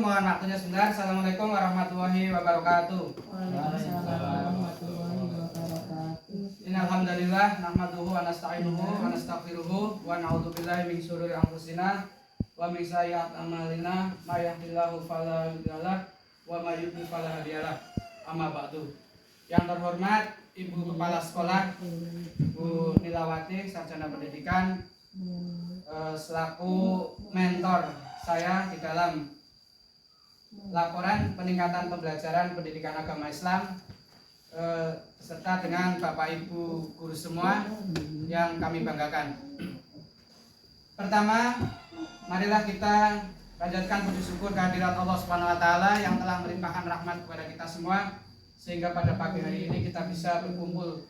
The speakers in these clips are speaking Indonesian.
mohon waktunya sebentar. Assalamualaikum warahmatullahi wabarakatuh. Waalaikumsalam warahmatullahi wabarakatuh. Innalhamdalillah nahmaduhu wa nasta'inuhu wa nastaghfiruhu wa na'udzubillahi min syururi anfusina wa min sayyiati a'malina may yahdihillahu fala mudhillalah wa may yudhlil fala hadiyalah. Amma ba'du. Yang terhormat Ibu Kepala Sekolah Bu Nilawati Sarjana Pendidikan selaku mentor saya di dalam laporan peningkatan pembelajaran pendidikan agama Islam serta dengan Bapak Ibu guru semua yang kami banggakan. Pertama, marilah kita panjatkan puji syukur kehadirat Allah Subhanahu wa taala yang telah melimpahkan rahmat kepada kita semua sehingga pada pagi hari ini kita bisa berkumpul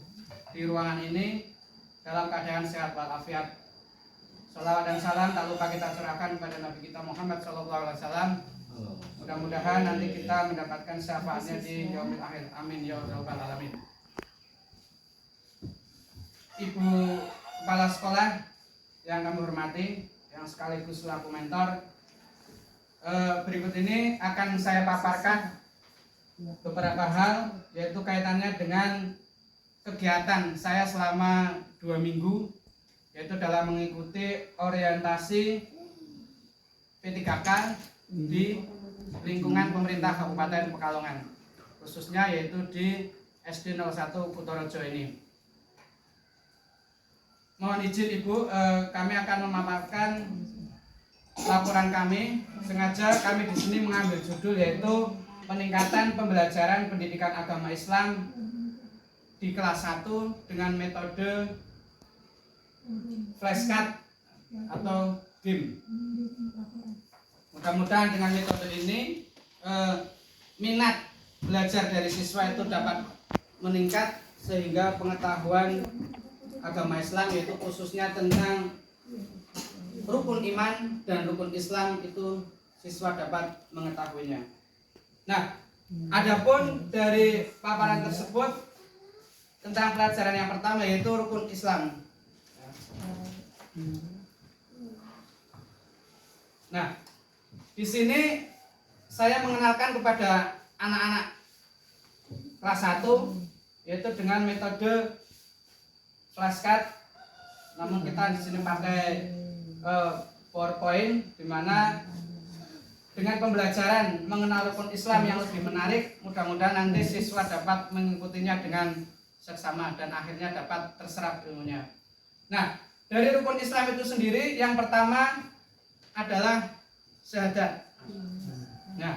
di ruangan ini dalam keadaan sehat walafiat. Salawat dan salam tak lupa kita curahkan kepada Nabi kita Muhammad SAW. Mudah-mudahan nanti kita mendapatkan syafaatnya di yaumil akhir. Amin ya rabbal alamin. Ibu Kepala Sekolah yang kami hormati, yang sekaligus selaku mentor, berikut ini akan saya paparkan beberapa hal, yaitu kaitannya dengan kegiatan saya selama 2 minggu, yaitu dalam mengikuti orientasi P3K di lingkungan pemerintah Kabupaten Pekalongan, khususnya yaitu di SD 01 Kutorojo ini. Mohon izin Ibu, kami akan memaparkan laporan kami. Sengaja kami di sini mengambil judul yaitu peningkatan pembelajaran pendidikan agama Islam di kelas 1 dengan metode flashcard atau game. Mudah-mudahan dengan metode ini minat belajar dari siswa itu dapat meningkat sehingga pengetahuan agama Islam, yaitu khususnya tentang rukun iman dan rukun Islam, itu siswa dapat mengetahuinya. Nah, adapun dari paparan tersebut tentang pelajaran yang pertama yaitu rukun Islam. Nah, di sini saya mengenalkan kepada anak-anak kelas 1 yaitu dengan metode flashcard. Namun kita di sini pakai PowerPoint, di mana dengan pembelajaran mengenal rukun Islam yang lebih menarik, mudah-mudahan nanti siswa dapat mengikutinya dengan seksama dan akhirnya dapat terserap ilmunya. Nah, dari rukun Islam itu sendiri, yang pertama adalah syahadat. Nah,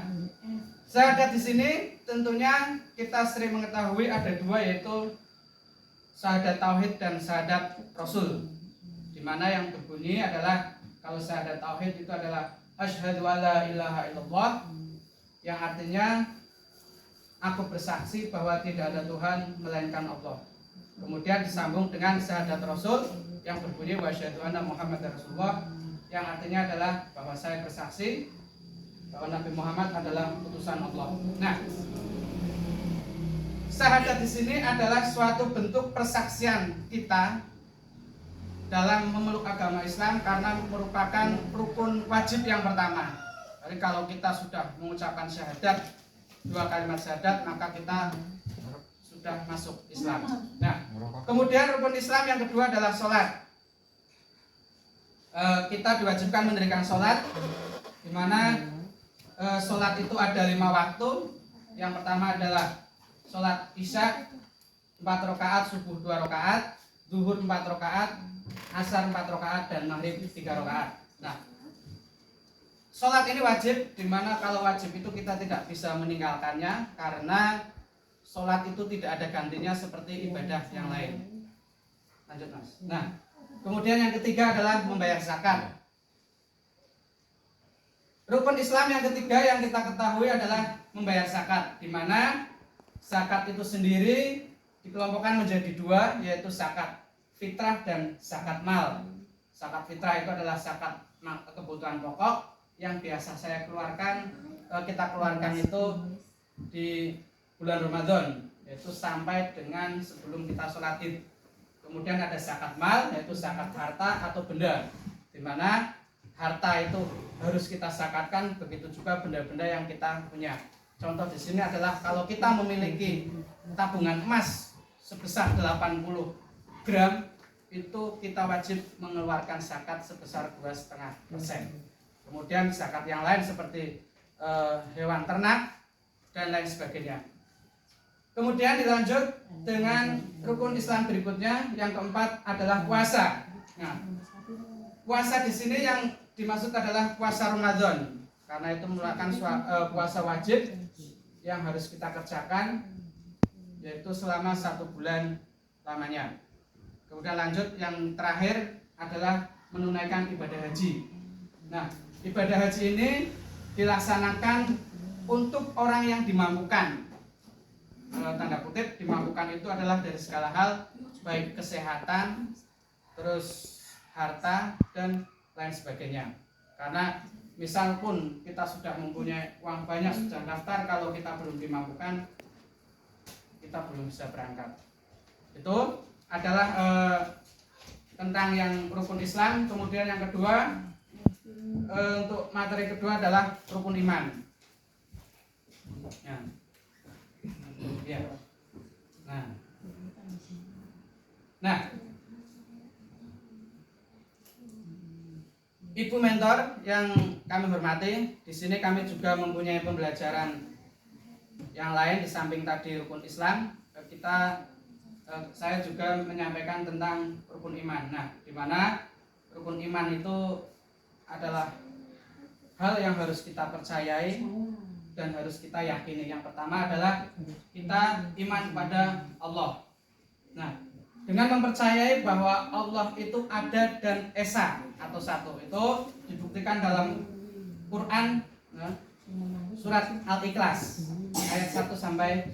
syahadat di sini tentunya kita sering mengetahui ada dua, yaitu syahadat tauhid dan syahadat rasul. Di mana yang berbunyi adalah, kalau syahadat tauhid itu adalah asyhadu alla ilaha illallah, yang artinya aku bersaksi bahwa tidak ada Tuhan melainkan Allah. Kemudian disambung dengan syahadat rasul yang berbunyi wa asyhadu anna Muhammadar Rasulullah, yang artinya adalah bahwa saya bersaksi bahwa Nabi Muhammad adalah utusan Allah. Nah, syahadat di sini adalah suatu bentuk persaksian kita dalam memeluk agama Islam karena merupakan rukun wajib yang pertama. Jadi kalau kita sudah mengucapkan syahadat, 2 kalimat syahadat, maka kita sudah masuk Islam. Nah, kemudian rukun Islam yang kedua adalah sholat. Kita diwajibkan mendirikan sholat, di mana sholat itu ada 5 waktu. Yang pertama adalah sholat isya 4 rakaat, subuh 2 rakaat, zuhur 4 rakaat, asar 4 rakaat, dan maghrib 3 rakaat. Nah, sholat ini wajib, di mana kalau wajib itu kita tidak bisa meninggalkannya karena sholat itu tidak ada gantinya seperti ibadah yang lain. Lanjut Mas. Nah, kemudian yang ketiga adalah membayar zakat. Rukun Islam yang ketiga yang kita ketahui adalah membayar zakat, di mana zakat itu sendiri dikelompokkan menjadi 2, yaitu zakat fitrah dan zakat mal. Zakat fitrah itu adalah zakat kebutuhan pokok yang biasa saya keluarkan, kita keluarkan itu di bulan Ramadan, yaitu sampai dengan sebelum kita sholat Id. Kemudian ada zakat mal, yaitu zakat harta atau benda, di mana harta itu harus kita zakatkan, begitu juga benda-benda yang kita punya. Contoh di sini adalah kalau kita memiliki tabungan emas sebesar 80 gram, itu kita wajib mengeluarkan zakat sebesar 2,5%. Kemudian zakat yang lain seperti hewan ternak dan lain sebagainya. Kemudian dilanjut dengan rukun Islam berikutnya, yang keempat adalah puasa. Nah, puasa di sini yang dimaksud adalah puasa Ramadan, karena itu merupakan puasa wajib yang harus kita kerjakan, yaitu selama 1 bulan lamanya. Kemudian lanjut yang terakhir adalah menunaikan ibadah haji. Nah, ibadah haji ini dilaksanakan untuk orang yang dimampukan. Tanda kutip dimampukan itu adalah dari segala hal, baik kesehatan, terus harta dan lain sebagainya. Karena misal pun kita sudah mempunyai uang banyak, sudah daftar, kalau kita belum dimampukan, kita belum bisa berangkat. Itu adalah tentang yang rukun Islam. Kemudian yang kedua, untuk materi kedua adalah rukun iman. Ya. Nah, Ibu mentor yang kami hormati, di sini kami juga mempunyai pembelajaran yang lain di samping tadi rukun Islam. Saya juga menyampaikan tentang rukun iman. Nah, di mana rukun iman itu adalah hal yang harus kita percayai dan harus kita yakini. Yang pertama adalah kita iman kepada Allah. Nah, dengan mempercayai bahwa Allah itu ada dan esa atau satu, itu dibuktikan dalam Quran surat Al-Ikhlas ayat 1 sampai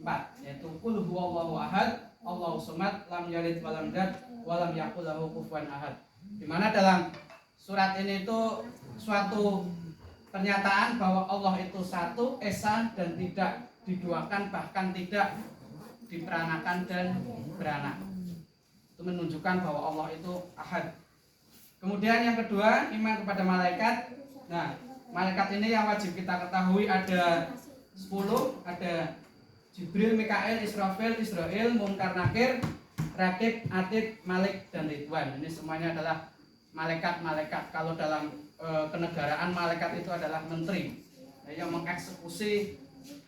4, yaitu qul huwallahu ahad, Allahu samad, lam yalid walam yulad walam yakul lahu kufuwan ahad. Di mana dalam surat ini itu suatu pernyataan bahwa Allah itu satu, esa, dan tidak diduakan, bahkan tidak diperanakan dan beranak. Itu menunjukkan bahwa Allah itu ahad. Kemudian yang kedua, iman kepada malaikat. Nah, malaikat ini yang wajib kita ketahui ada 10, ada Jibril, Mikail, Israfil, Israil, Munkar, Nakir, Rakib, Atid, Malik, dan Ridwan. Ini semuanya adalah malaikat-malaikat. Kalau dalam kenegaraan, malaikat itu adalah menteri yang mengeksekusi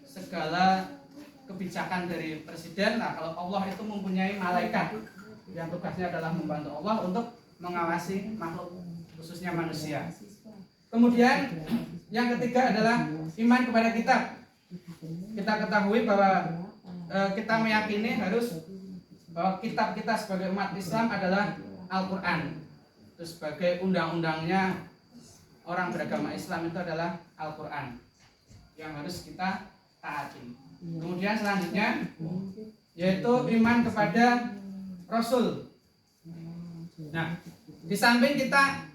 segala kebijakan dari presiden. Nah, kalau Allah itu mempunyai malaikat yang tugasnya adalah membantu Allah untuk mengawasi makhluk, khususnya manusia. Kemudian yang ketiga adalah iman kepada kitab. Kita ketahui bahwa kita meyakini harus bahwa kitab kita sebagai umat Islam adalah Al-Quran. Itu sebagai undang-undangnya orang beragama Islam itu adalah Al-Quran yang harus kita taati. Kemudian selanjutnya yaitu iman kepada Rasul. Nah, di samping kita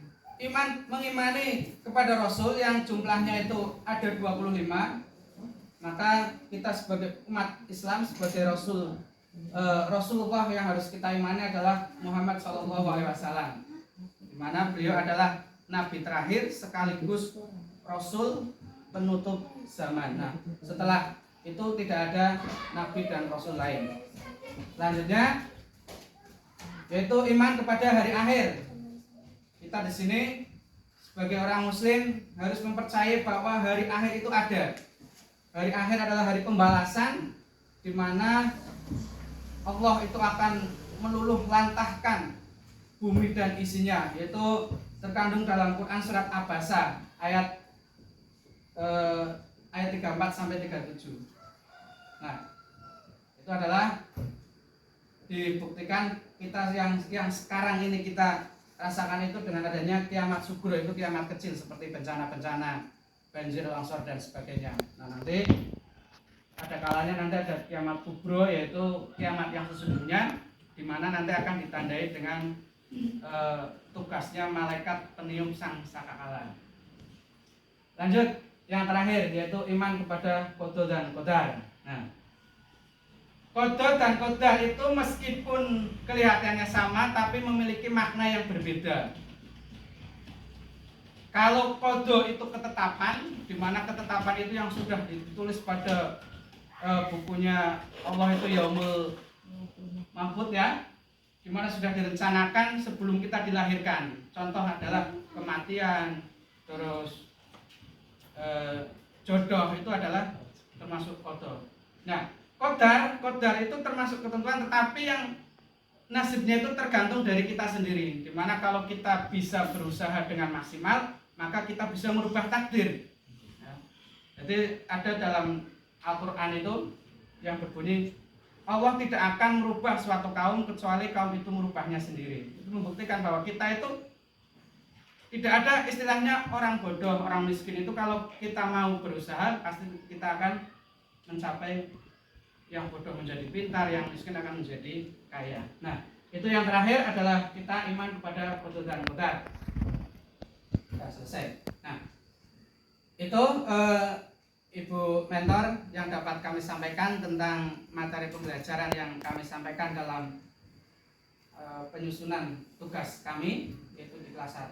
mengimani kepada Rasul yang jumlahnya itu ada 25, maka kita sebagai umat Islam, sebagai Rasulullah yang harus kita imani adalah Muhammad SAW, di mana beliau adalah Nabi terakhir sekaligus Rasul penutup zaman. Nah, setelah itu tidak ada Nabi dan Rasul lain. Selanjutnya yaitu iman kepada hari akhir. Kita di sini sebagai orang Muslim harus mempercayai bahwa hari akhir itu ada. Hari akhir adalah hari pembalasan, di mana Allah itu akan meluluh lantahkan bumi dan isinya, yaitu terkandung dalam Quran surat Abasa ayat 34 sampai 37. Nah, itu adalah dibuktikan kita yang sekarang ini kita rasakan itu dengan adanya kiamat sugro, itu kiamat kecil seperti bencana-bencana, banjir, longsor dan sebagainya. Nah, nanti ada kalanya nanti ada kiamat kubro, yaitu kiamat yang sesungguhnya, di mana nanti akan ditandai dengan tugasnya malaikat peniup sang sakakala. Lanjut yang terakhir yaitu iman kepada qada dan qadar. Nah, qada dan qadar itu meskipun kelihatannya sama tapi memiliki makna yang berbeda. Kalau qada itu ketetapan, di mana ketetapan itu yang sudah ditulis pada bukunya Allah itu Yaumul Mahfud ya, di mana sudah direncanakan sebelum kita dilahirkan. Contoh adalah kematian, terus jodoh itu adalah termasuk qada. Nah, qadar itu termasuk ketentuan, tetapi yang nasibnya itu tergantung dari kita sendiri. Dimana kalau kita bisa berusaha dengan maksimal, maka kita bisa merubah takdir. Ya. Jadi ada dalam Al-Quran itu yang berbunyi, Allah tidak akan merubah suatu kaum kecuali kaum itu merubahnya sendiri. Itu membuktikan bahwa kita itu tidak ada istilahnya orang bodoh, orang miskin itu. Kalau kita mau berusaha, pasti kita akan mencapai, yang bodoh menjadi pintar, yang miskin akan menjadi kaya. Nah, itu yang terakhir adalah kita iman kepada qada dan qadar. Sudah selesai. Nah, itu Ibu mentor yang dapat kami sampaikan tentang materi pembelajaran yang kami sampaikan dalam penyusunan tugas kami, yaitu di kelas 1.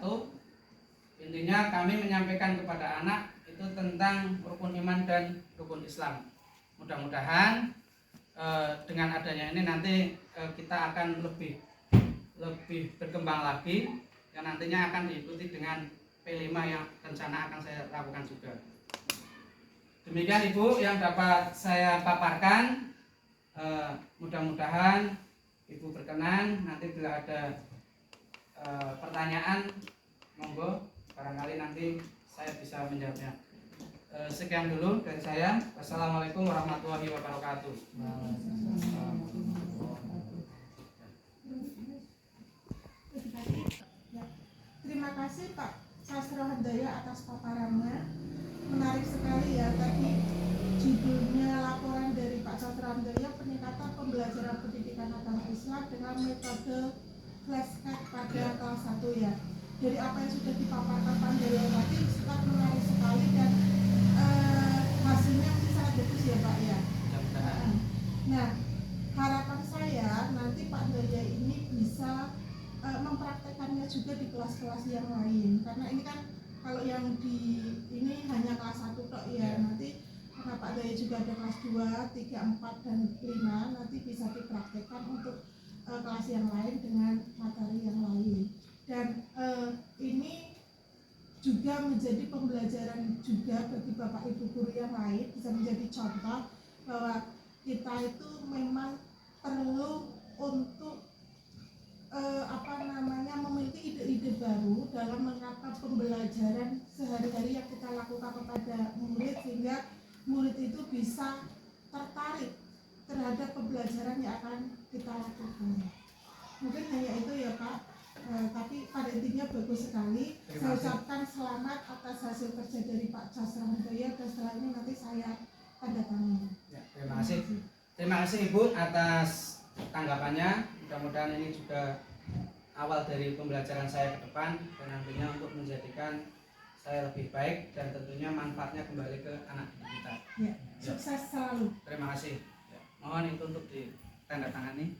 Intinya kami menyampaikan kepada anak itu tentang rukun iman dan rukun Islam. Mudah-mudahan dengan adanya ini nanti kita akan lebih berkembang lagi, yang nantinya akan diikuti dengan P5 yang rencana akan saya lakukan juga. Demikian Ibu yang dapat saya paparkan. Mudah-mudahan Ibu berkenan. Nanti bila ada pertanyaan, monggo, barangkali nanti saya bisa menjawabnya. Sekian dulu dari saya. Wassalamualaikum warahmatullahi wabarakatuh. Terima kasih Pak Sastro Handaya atas paparannya. Menarik sekali ya, tadi judulnya laporan dari Pak Sastro Handaya, peningkatan pembelajaran pendidikan agama Islam dengan metode flashcard pada kelas 1 ya. Dari apa yang sudah dipaparkan Pak Handaya tadi sangat menarik sekali dan hasilnya mungkin sangat bagus ya Pak ya. Nah, harapan saya nanti Pak Handaya ini bisa mempraktekannya juga di kelas-kelas yang lain, karena ini kan kalau yang di ini hanya kelas 1 tok ya. Nanti karena Pak Daya juga ada kelas 2, 3, 4 dan 5, nanti bisa dipraktekkan untuk kelas yang lain dengan materi yang lain. Dan ini juga menjadi pembelajaran juga bagi Bapak Ibu guru yang lain, bisa menjadi contoh bahwa kita itu memang perlu untuk memiliki ide-ide baru dalam menerapkan pembelajaran sehari-hari yang kita lakukan kepada murid, sehingga murid itu bisa tertarik terhadap pembelajaran yang akan kita lakukan. Mungkin hanya itu ya Pak, tapi pada intinya bagus sekali. Saya ucapkan selamat atas hasil kerja dari Pak Sastro Handaya, dan setelah ini nanti saya tanda tangan. Ya, terima kasih Ibu atas tanggapannya. Mudah-mudahan ini juga awal dari pembelajaran saya ke depan, dan nantinya untuk menjadikan saya lebih baik dan tentunya manfaatnya kembali ke anak didik kita. Ya, sukses selalu. Terima kasih. Ya, mohon itu untuk ditandatangani.